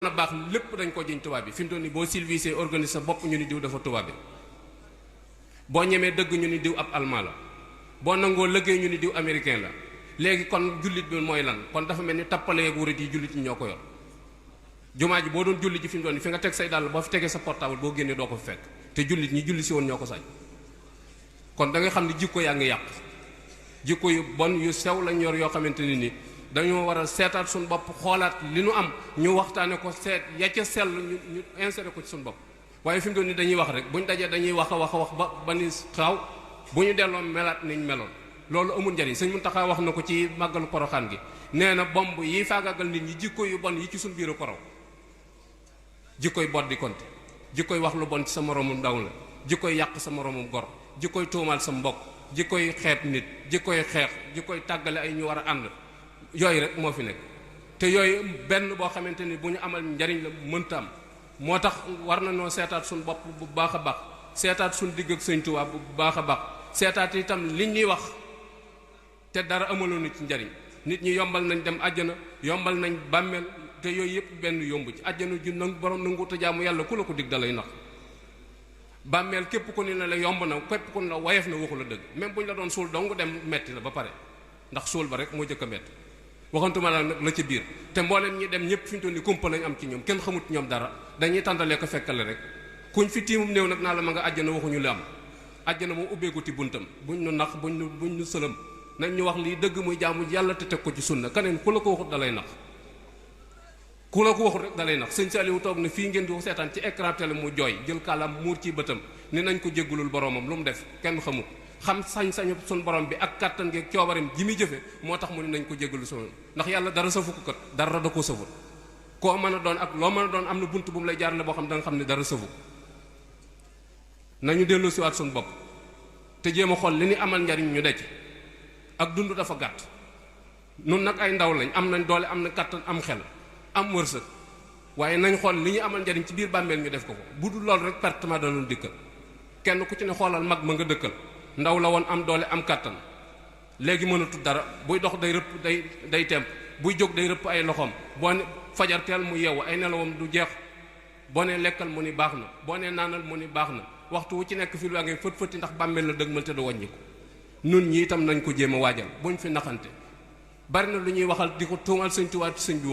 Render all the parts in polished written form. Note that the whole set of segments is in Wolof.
na baax lépp dañ ko jiñ tubaab bi fi mu toll nii boo civilisé organise sa bopp ñu ni diw dafa tubaab bi boo ñemee dëgg ñu ni diw ab allemand la boo nangoo liggéey ñu ni diw américain la léegi kon jullit bi mooy lan kon dafa mel ni tappale yeeg wurit yi jullit ñi ñoo ko yor jumaa ji boo doon julli ji fi mu toll nii fi nga teg say dàll boo fi tegee sa portable boo génnee doo ko fi fekk te jullit ñi julli si woon ñoo ko sañ kon da nga xam ne jikko yaa ngi yàq jikko yu bon yu sew lañ yor yoo xamante ni dañoo war a seetaat suñu bopp xoolaat li nu am ñu waxtaane ko seet ya ca sell ñu insérer ko ci suñu bopp waaye fi mu toll nii dañuy wax rek buñ dajee dañuy wax a wax ba ni xaaw bu ñu delloo melaat niñ meloon loolu amul njariñ Sëñ Muntaxa wax na ko ci màggalu Poroxaan gi nee na bomb yi faagaagal nit ñi jikko yu bon yi ci suñu biir korow jikkoy bot di konte jikkoy wax lu bon ci sa moroomu ndaw la jikkoy yàq sa moroomu gor jikkoy tuumaal sa mbokk jikkoy xeeb nit jikkoy xeex jikkoy tàggale ay ñu war a ànd yooyu rek moo fi nekk te yooyu benn boo xamante ni bu ñu amal njariñ la mënta am moo tax war na noo seetaat suñu bopp bu baax a baax seetaat suñu digg ak Sëñ Tuubaa bu baax a baax seetaat itam liñ ñuy wax te dara amaloon ci njariñ nit ñi yombal nañ dem àjjana yombal nañ bàmmeel te yooyu yëpp benn yomb ci àjjana ju nang borom nangu te jaamu yàlla ku la ko dig dalay nax bàmmeel képp ku ni la yomb na képp ku ni la wayef na waxu la dëgg même bu ñu la doon suul dong dem metti la ba pare ndax suul ba rek moo jëkk a metti waxantuma la nag la ca biir te mboolem ñi dem ñëpp fi ñu toll nii kumpa lañ am ci ñoom kenn xamut ñoom dara dañuy tàndalee ko fekkale rek kuñ fi tiimum néew nag naa la ma nga àjjana waxuñu li am àjjana moom ubbeeku ti buntam buñ nu nax buñ nu sëlëm nañ ñu wax lii dëgg muy jaamu yàlla te teg ko ci sunna keneen ku la ko waxut dalay nax ku la ko waxut rek dalay nax sëñ Saliou toog na fii ngeen di seetaan ci écran télé mu jooy jël kàllaam muur ci bëtam ni nañ ko jéggulul boromam lu mu def kenn xamu xam sañ-sañu suñ borom bi ak kàttan gi coobareem ji muy jëfe moo tax mu ne nañ ko jéggalu sunu ndax yàlla dara safu ko kat dara da koo safut koo mën a doon ak loo mën a doon am na bunt bu mu lay jaarale boo xam da nga xam ne dara safu nañu dellu siwaat suñu bopp te jéem a xool li ñu amal njariñ ñu decc ak dund dafa gàtt nun nag ay ndaw lañ am nañ doole am na kàttan am xel am wërsëg waaye nañ xool li ñu amal njariñ ci biir bàmmeel ñu def ko bu dul loolu rek pertement danoon dikkal kenn ku ci ne xoolal mag ma nga dëkkal ndaw la woon am doole am kàttan léegi mënatul dara buy dox day rëpp day temp buy jóg day rëpp ay loxoom boo ne fajar teel mu yeewu ay nelawam du jeex boo ne lekkal mu ni baax na boo ne naanal mu ni baax na waxtu wu ci nekk fi lu waa ngay fët-fëti ndax bàmmeel la dëgg mënte du wàññi ko nun ñi itam nañ ko jéem a waajal buñ fi naxante bari na lu ñuy waxal di ko tuumal Sëñ Tuubaa ci sëñ bi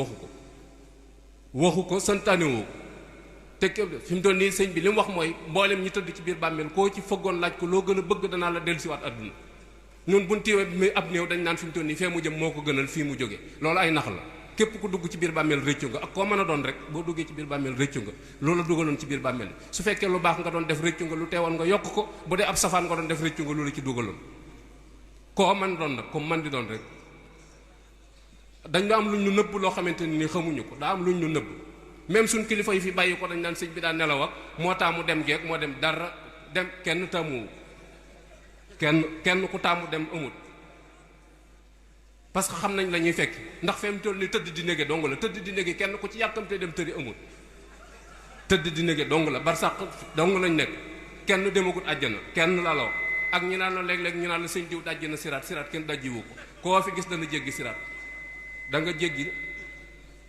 waxu ko santaanewoo ko te fi mu toll nii sëñ bi li mu wax mooy mboolem ñi tëdd ci biir bàmmeel koo ci fëggoon laaj ko loo gën a bëgg danaa la dellusiwaat adduna ñun buñ tiiwee bi muy ab néew dañ naan fi mu toll nii fee mu jëm moo ko gënal fii mu jóge loolu ay nax la képp ku dugg ci biir bàmmeel rëccu nga ak koo mën a doon rek boo duggee ci biir bàmmeel rëccu nga loolu la dugaloon ci biir bàmmeel su fekkee lu baax nga doon def rëccu nga lu teewoon nga yokk ko bu dee ab safaan nga doon def rëccu nga loolu ci dugaloon koo mën doon nag comme man di doon rek dañ am luñ ñu nëbb loo xamante ni xamuñu ko daa am luñ ñu nëbb même suñ kilifa yi fi bàyyi ko dañ naan sëñ bi daa nelaw ak moo taamu dem geeg moo dem dara dem kenn taamu kenn ku taamu dem amut parce que xam nañ la ñuy fekk ndax fi mu toll ni tëdd di nége dong la tëdd di nége kenn ku ci yàkkamte dem tëri amut tëdd di nége dong la bar sax dong lañ nekk kenn demagut àjjana kenn la wax ak ñu naan la léeg-léeg ñu naan la sëñ diw dajji na siraat kenn dajjiwu ko koo fi gis dana jéggi siraat da nga jéggi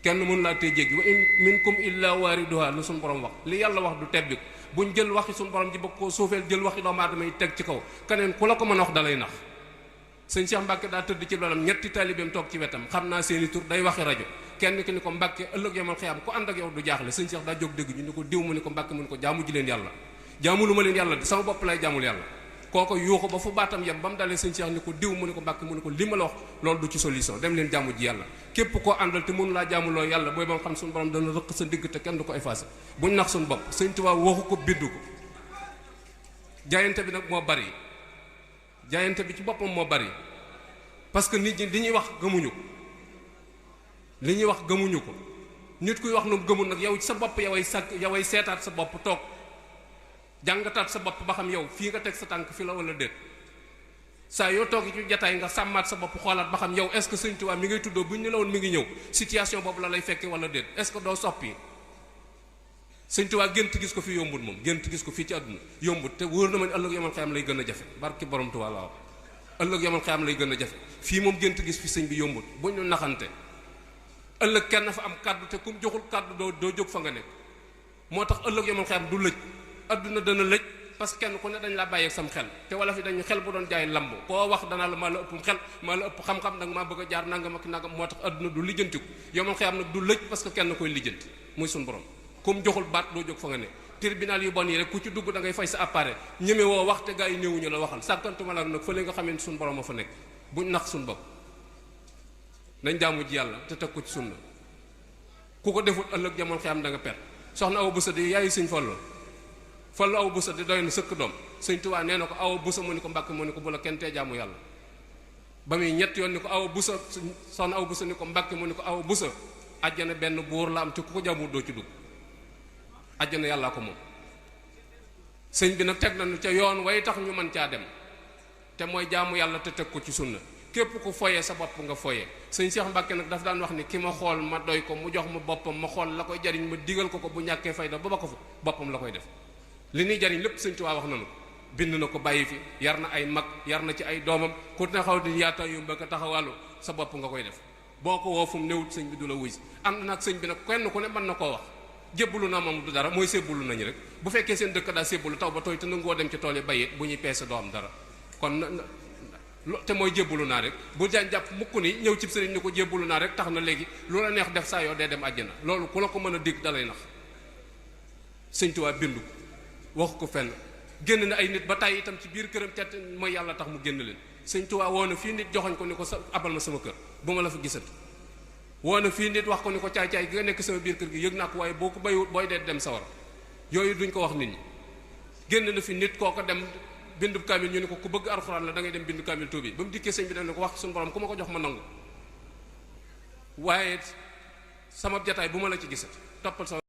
kenn mënu laa tey jéggi wa in minkum illa waariduha lu suñu borom wax li yàlla wax du tebbi buñ jël waxi suñu borom ji bëgg koo suufeel jël waxi doomu aadama yi teg ci kaw keneen ku la ko mën a wax dalay nax sëñ Cheikh Mbacke daa tëdd ci loolu ñetti taalibeem toog ci wetam xam naa seeni tur day waxi rajo kenn ki ni ko Mbacke ëllëg yamal xiyaam ku ànd ak yow du jaaxle sëñ Cheikh daa jóg dégg ñu ni ko diw mu ni ko Mbacke mu ni ko jaamu ji leen yàlla jaamulu ma leen yàlla sama bopp lay jaamul yàlla kooko yuuxu ba fu baatam yem ba mu dalee sëñ Cheikh ni ko diw mu ni ko Mbàkke mu ni ko li ma la wax loolu du ci solution dem leen jaamu ji yàlla képp koo àndal te mënu laa jaamuloo yàlla booy ba nga xam suñu borom dana rëq sa digg te kenn du ko effacé buñ nax suñu bopp sëñ Tuubaa waxu ko bindu ko jaayante bi nag moo bari jaayante bi ci boppam moo bari parce que nit ñi li ñuy wax gëmuñu ko li ñuy wax gëmuñu ko nit kuy wax nu gëmul nag yow ci sa bopp yoway seetaat sa bopp toog jàngataat sa bopp ba xam yow fii nga teg sa tànk fi la wala déet saa yoo toog ci jataay nga sàmmaat sa bopp xoolaat ba xam yow est-ce que Sëñ Tuubaa mi ngay tuddoo buñ ne la woon mi ngi ñëw situation boobu la lay fekke wala déet est-ce que doo soppi Sëñ Tuubaa gént gis ko fi yombut moom gént gis ko fii ci àdduna yombut te wóor na ma ne ëllëg yamal xiyam lay gën a jafe barki borom Tuubaa la wax ëllëg yamal xiyam lay gën a jafe fii moom gént gis fi sëñ bi yombut buñ ñu naxante ëllëg kenn fa am kàddu te kum joxul kàddu doo jóg fa nga nekk. moo tax ëllëg yomal xiyam du lëj adduna dana lëj parce que kenn ku ne dañ laa bàyyeeg sam xel te wala fi dañu xel bu doon jaay lamb koo wax danaa la maa la ëpp xel maa la ëpp xam-xam nag maa bëgg a jaar nangam ak nangam. moo tax adduna du lijjantiku yomal xiyam nag du lëj parce que kenn koy lijjanti muy suñ borom kum joxul baat doo jóg fa nga ne. tribunal yu bon yi rek ku ci dugg da ngay fay sa appareil ñeme woo wax te gaa yi néewuñu la waxal sàkkantuma la nag fële nga xamee ne suñ borom a fa nekk buñ nax suñ bopp nañ jaamu ji yàlla te teg ko ci sunna ku ko deful ëllëg jamono xiyam da nga perte. soxna Awa Bousso di yaayu sëñ Fallu Awa Bousso di doy na sëkk doom sëñ Tuubaa nee na ko Awa Bousso mu ni ko Mbàkke mu ni ko bu la kenn tee jaamu yàlla ba muy ñett yoon ni ko Awa Bousso soxna Awa Bousso ni ko Mbàkke mu ni ko Awa Bousso àjjana benn buur la am te ku ko jaamu doo ci dugg àjjana yàllaa ko moom. sëñ bi nag teg nañu ca yoon way tax ñu mën caa dem te mooy jaamu yàlla te teg ko ci sunna képp ku foyee sa bopp nga foyee. sëñ Cheikh Mbàkke nag daf daan wax ni ki ma xool ma doy ko mu jox ma boppam ma xool la koy jariñ ma digal ko bu ñàkkee fayda ba ko fa boppam la koy def. li ñuy jariñ lépp sëñ Tuubaa wax nañu ko bind na ko bàyyi fi yar na ay mag yar na ci ay doomam ku taxaw di yaata yu mbëkk taxawàllu sa bopp nga koy def boo ko woo fu mu newut sëñ bi du la wuy si. am na nag sëñ bi nag kenn ku ne mën na koo wax jébbalu na moom du dara mooy sébbalu nañu rek bu fekkee seen dëkk daa sébbalu taw ba tooy te nangoo dem ci tool yi bayit bu ñuy peese doo am dara kon te mooy jébbalu naa rek bu jaan jàpp mukk ni ñëw ci sëriñ ni ko jébbalu naa rek tax na léegi lu la neex def saa yoo dee dem àjjana loolu ku la ko mën a dégg dalay nax. sëñ Tuubaa bindu wax ko fenn génn na ay nit ba tàyyi itam ci biir këram te mooy yàlla tax mu génn leen. sëñ Tuubaa woo na fii nit joxoñ ko ni ko sa abal ma sama kër bu ma la fa gisati woo na fii nit wax ko ni ko caay-caay gi nga nekk sama biir kër gi yëg naa ko waaye boo ko bayiwut booy dee dem sawar yooyu duñ ko wax nit ñi. génn na fi nit koo ko dem bindu kaamil ñu ne ko ku bëgg alxuraan la da ngay dem bindu kaamil tuubi ba mu dikkee sëñ bi daf ne ko wax suñu borom ku ma ko jox ma nangu waaye sama jataay bu ma la ci gisati toppal sama